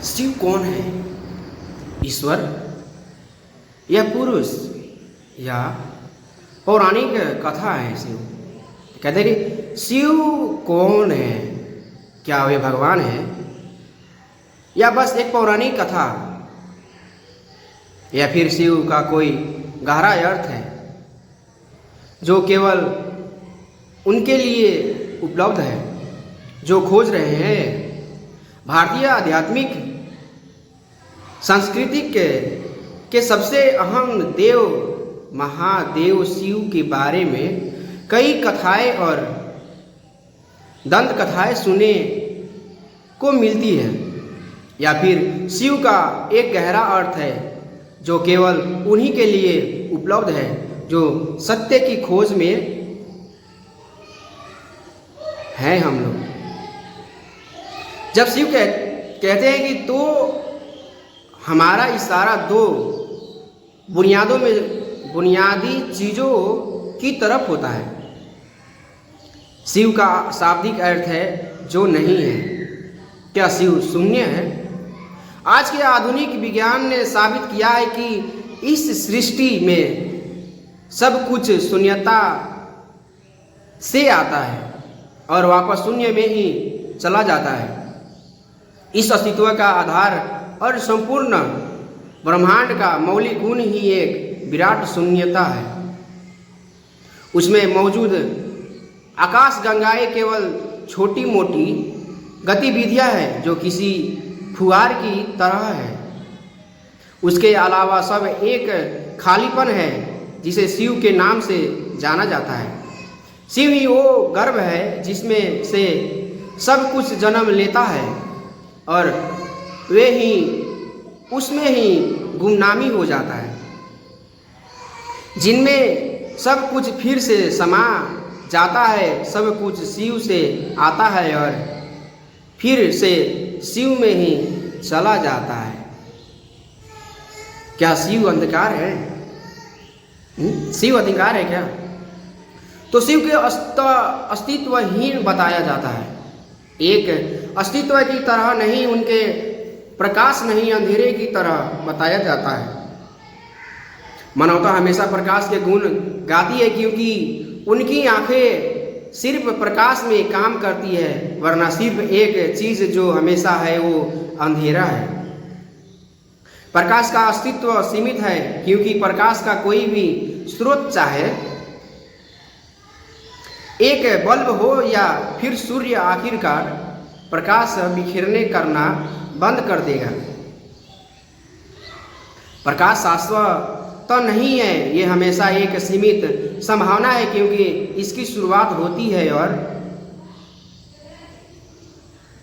शिव कौन है? ईश्वर या पुरुष या पौराणिक कथा है शिव? कहते हैं कि शिव कौन है? क्या वे भगवान है या बस एक पौराणिक कथा, या फिर शिव का कोई गहरा अर्थ है जो केवल उनके लिए उपलब्ध है जो खोज रहे हैं? भारतीय आध्यात्मिक संस्कृति के सबसे अहम देव महादेव शिव के बारे में कई कथाएं और दंत कथाएं सुने को मिलती है, या फिर शिव का एक गहरा अर्थ है जो केवल उन्हीं के लिए उपलब्ध है जो सत्य की खोज में हैं हम लोग। जब शिव कहते हैं कि तो हमारा इशारा दो बुनियादी चीज़ों की तरफ होता है। शिव का शाब्दिक अर्थ है जो नहीं है। क्या शिव शून्य है? आज के आधुनिक विज्ञान ने साबित किया है कि इस सृष्टि में सब कुछ शून्यता से आता है और वापस शून्य में ही चला जाता है। इस अस्तित्व का आधार और संपूर्ण ब्रह्मांड का मौलिक गुण ही एक विराट शून्यता है। उसमें मौजूद आकाश गंगाएं केवल छोटी मोटी गतिविधियां हैं जो किसी फुहार की तरह है। उसके अलावा सब एक खालीपन है जिसे शिव के नाम से जाना जाता है। शिव ही वो गर्भ है जिसमें से सब कुछ जन्म लेता है और वे ही उसमें ही गुमनामी हो जाता है, जिनमें सब कुछ फिर से समा जाता है। सब कुछ शिव से आता है और फिर से शिव में ही चला जाता है। क्या शिव अंधकार है? शिव अंधकार है क्या? तो शिव के अस्तित्वहीन बताया जाता है। एक अस्तित्व की तरह नहीं, उनके प्रकाश नहीं अंधेरे की तरह बताया जाता है। मानवता हमेशा प्रकाश के गुण गाती है क्योंकि उनकी आंखें सिर्फ प्रकाश में काम करती है, वरना सिर्फ एक चीज जो हमेशा है वो अंधेरा है। प्रकाश का अस्तित्व सीमित है क्योंकि प्रकाश का कोई भी स्रोत, चाहे एक बल्ब हो या फिर सूर्य, आखिरकार प्रकाश बिखेरने करना बंद कर देगा। प्रकाश शाश्वत तो नहीं है, ये हमेशा एक सीमित संभावना है क्योंकि इसकी शुरुआत होती है और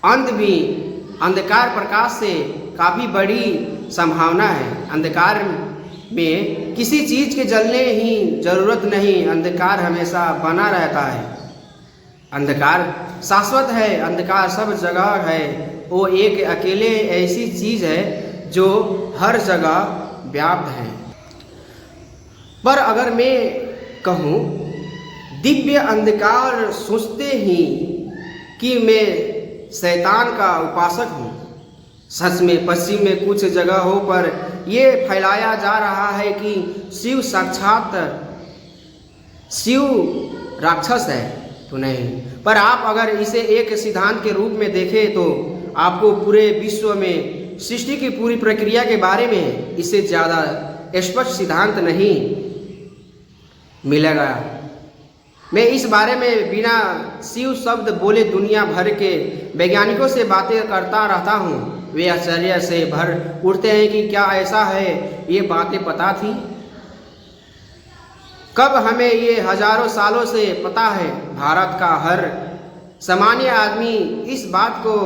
अंत भी अंधकार प्रकाश से काफ़ी बड़ी संभावना है। अंधकार में किसी चीज के जलने ही जरूरत नहीं, अंधकार हमेशा बना रहता है। अंधकार शाश्वत है, अंधकार सब जगह है। वो एक अकेले ऐसी चीज है जो हर जगह व्याप्त है। पर अगर मैं कहूँ दिव्य अंधकार, सोचते ही कि मैं शैतान का उपासक हूँ। सच में पश्चिम में कुछ जगहों पर यह फैलाया जा रहा है कि शिव साक्षात शिव राक्षस है, तो नहीं। पर आप अगर इसे एक सिद्धांत के रूप में देखें तो आपको पूरे विश्व में सृष्टि की पूरी प्रक्रिया के बारे में इससे ज़्यादा स्पष्ट सिद्धांत नहीं मिलेगा। मैं इस बारे में बिना शिव शब्द बोले दुनिया भर के वैज्ञानिकों से बातें करता रहता हूँ। वे आश्चर्य से भर उठते हैं कि क्या ऐसा है, ये बातें पता थी? कब? हमें ये हजारों सालों से पता है। भारत का हर सामान्य आदमी इस बात को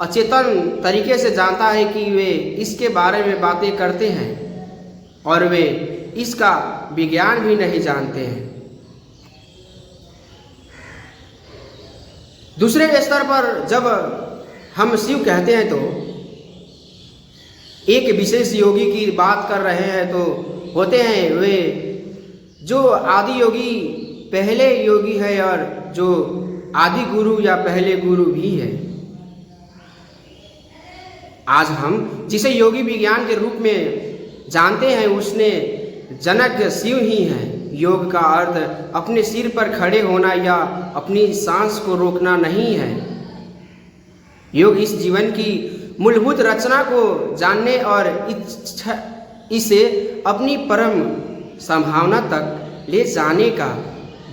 अचेतन तरीके से जानता है कि वे इसके बारे में बातें करते हैं और वे इसका विज्ञान भी नहीं जानते हैं। दूसरे स्तर पर जब हम शिव कहते हैं तो एक विशेष योगी की बात कर रहे हैं तो होते हैं वे जो आदि योगी, पहले योगी है और जो आदि गुरु या पहले गुरु भी है। आज हम जिसे योगी विज्ञान के रूप में जानते हैं उसने जनक शिव ही हैं। योग का अर्थ अपने सिर पर खड़े होना या अपनी सांस को रोकना नहीं है। योग इस जीवन की मूलभूत रचना को जानने और इसे अपनी परम संभावना तक ले जाने का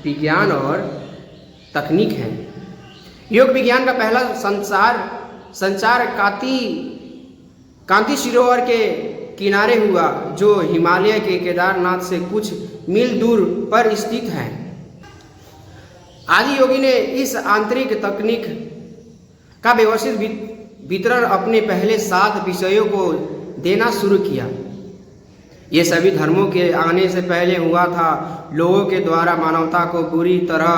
विज्ञान और तकनीक है। योग विज्ञान का पहला संचार कांति सरोवर के किनारे हुआ, जो हिमालय के केदारनाथ से कुछ मील दूर पर स्थित है। आदि योगी ने इस आंतरिक तकनीक का व्यवस्थित वितरण अपने पहले 7 विषयों को देना शुरू किया। ये सभी धर्मों के आने से पहले हुआ था। लोगों के द्वारा मानवता को बुरी तरह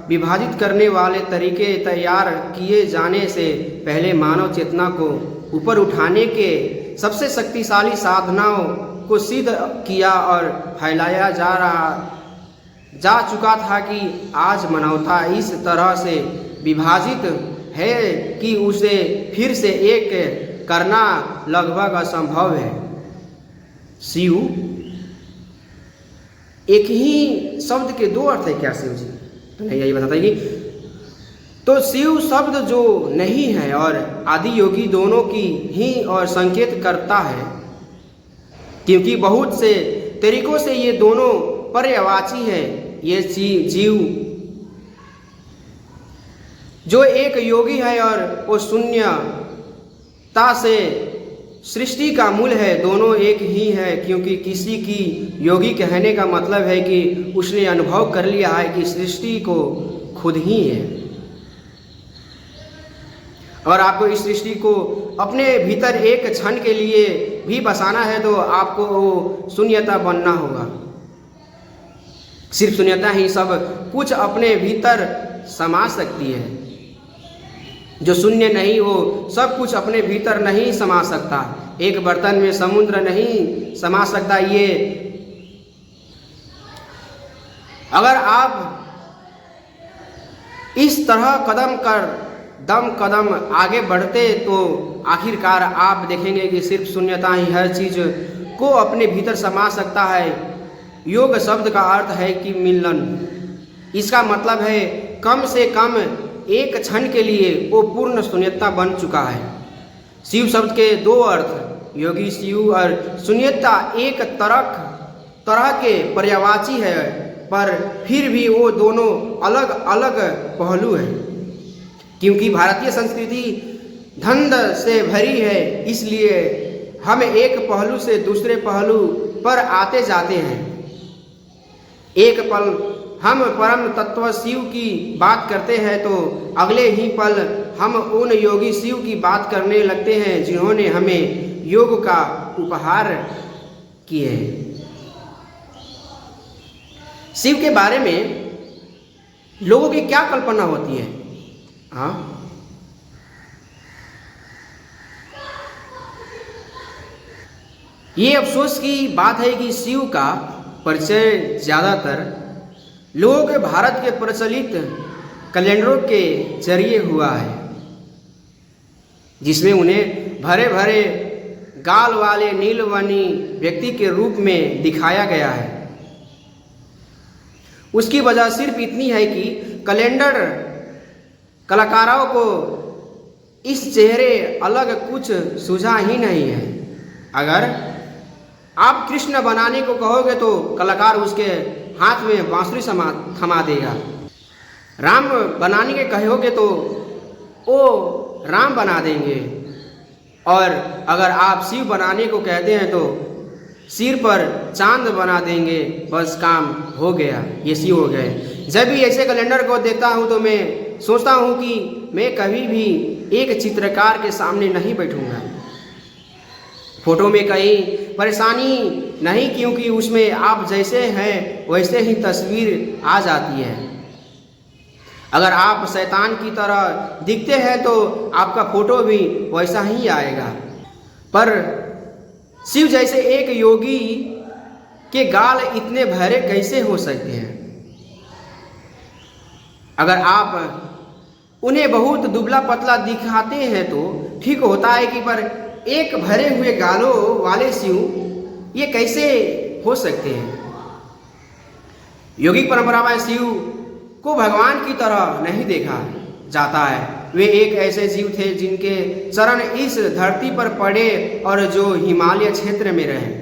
विभाजित करने वाले तरीके तैयार किए जाने से पहले मानव चेतना को ऊपर उठाने के सबसे शक्तिशाली साधनाओं को सिद्ध किया और फैलाया जा चुका था कि आज मानवता इस तरह से विभाजित है कि उसे फिर से एक करना लगभग असंभव है। शिव एक ही शब्द के 2 अर्थ है क्या शिव जी? तो नहीं, यही बताता है कि तो शिव शब्द जो नहीं है और आदि योगी दोनों की ही और संकेत करता है, क्योंकि बहुत से तरीकों से ये दोनों पर्यायवाची है। ये जीव जो एक योगी है और वो शून्यता से सृष्टि का मूल है, दोनों एक ही है। क्योंकि किसी की योगी कहने का मतलब है कि उसने अनुभव कर लिया है कि सृष्टि को खुद ही है, और आपको इस सृष्टि को अपने भीतर एक क्षण के लिए भी बसाना है तो आपको वो शून्यता बनना होगा। सिर्फ शून्यता ही सब कुछ अपने भीतर समा सकती है। जो शून्य नहीं हो सब कुछ अपने भीतर नहीं समा सकता। एक बर्तन में समुद्र नहीं समा सकता। ये अगर आप इस तरह कदम आगे बढ़ते तो आखिरकार आप देखेंगे कि सिर्फ शून्यता ही हर चीज को अपने भीतर समा सकता है। योग शब्द का अर्थ है कि मिलन। इसका मतलब है कम से कम एक क्षण के लिए वो पूर्ण शून्यता बन चुका है। शिव शब्द के 2 अर्थ योगी शिव और शून्यता एक तरह के पर्यायवाची है, पर फिर भी वो दोनों अलग अलग पहलू हैं। क्योंकि भारतीय संस्कृति धंध से भरी है, इसलिए हम एक पहलू से दूसरे पहलू पर आते जाते हैं। एक पल हम परम तत्व शिव की बात करते हैं तो अगले ही पल हम उन योगी शिव की बात करने लगते हैं जिन्होंने हमें योग का उपहार किए। शिव के बारे में लोगों की क्या कल्पना होती है? हाँ, ये अफसोस की बात है कि शिव का परिचय ज़्यादातर लोगों के भारत के प्रचलित कैलेंडरों के जरिए हुआ है, जिसमें उन्हें भरे भरे गाल वाले नीलवनी व्यक्ति के रूप में दिखाया गया है। उसकी वजह सिर्फ इतनी है कि कैलेंडर कलाकारों को इस चेहरे अलग कुछ सूझा ही नहीं है। अगर आप कृष्ण बनाने को कहोगे तो कलाकार उसके हाथ में बांसुरी थमा देगा। राम बनाने के कहोगे तो वो राम बना देंगे, और अगर आप शिव बनाने को कहते हैं तो सिर पर चांद बना देंगे। बस काम हो गया, ये शिव हो गए। जब भी ऐसे कैलेंडर को देखता हूँ तो मैं सोचता हूँ कि मैं कभी भी एक चित्रकार के सामने नहीं बैठूंगा। फोटो में कहीं परेशानी नहीं, क्योंकि उसमें आप जैसे हैं वैसे ही तस्वीर आ जाती है। अगर आप शैतान की तरह दिखते हैं तो आपका फोटो भी वैसा ही आएगा। पर शिव जैसे एक योगी के गाल इतने भरे कैसे हो सकते हैं? अगर आप उन्हें बहुत दुबला पतला दिखाते हैं तो ठीक होता है कि पर एक भरे हुए गालों वाले शिव ये कैसे हो सकते हैं? योगिक परंपरा में शिव को भगवान की तरह नहीं देखा जाता है। वे एक ऐसे जीव थे जिनके चरण इस धरती पर पड़े और जो हिमालय क्षेत्र में रहे।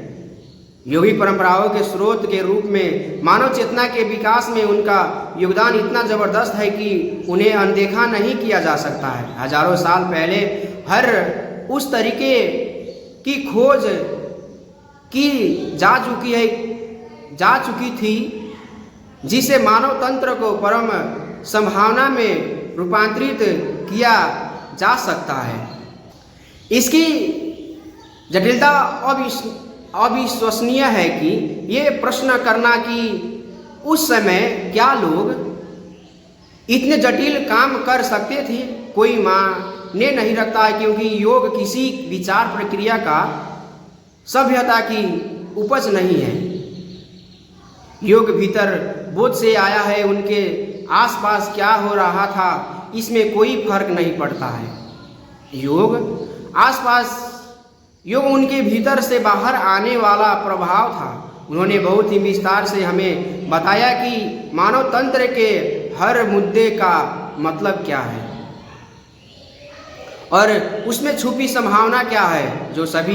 योगिक परंपराओं के स्रोत के रूप में मानव चेतना के विकास में उनका योगदान इतना जबरदस्त है कि उन्हें अनदेखा नहीं किया जा सकता है। हजारों साल पहले हर उस तरीके की खोज की जा चुकी थी जिसे मानव तंत्र को परम संभावना में रूपांतरित किया जा सकता है। इसकी जटिलता अविश्वसनीय है कि ये प्रश्न करना कि उस समय क्या लोग इतने जटिल काम कर सकते थे, कोई माने नहीं रखता है, क्योंकि योग किसी विचार प्रक्रिया का सभ्यता की उपज नहीं है। योग भीतर बोध से आया है, उनके आसपास क्या हो रहा था इसमें कोई फर्क नहीं पड़ता है। योग उनके भीतर से बाहर आने वाला प्रभाव था। उन्होंने बहुत ही विस्तार से हमें बताया कि मानव तंत्र के हर मुद्दे का मतलब क्या है और उसमें छुपी संभावना क्या है, जो सभी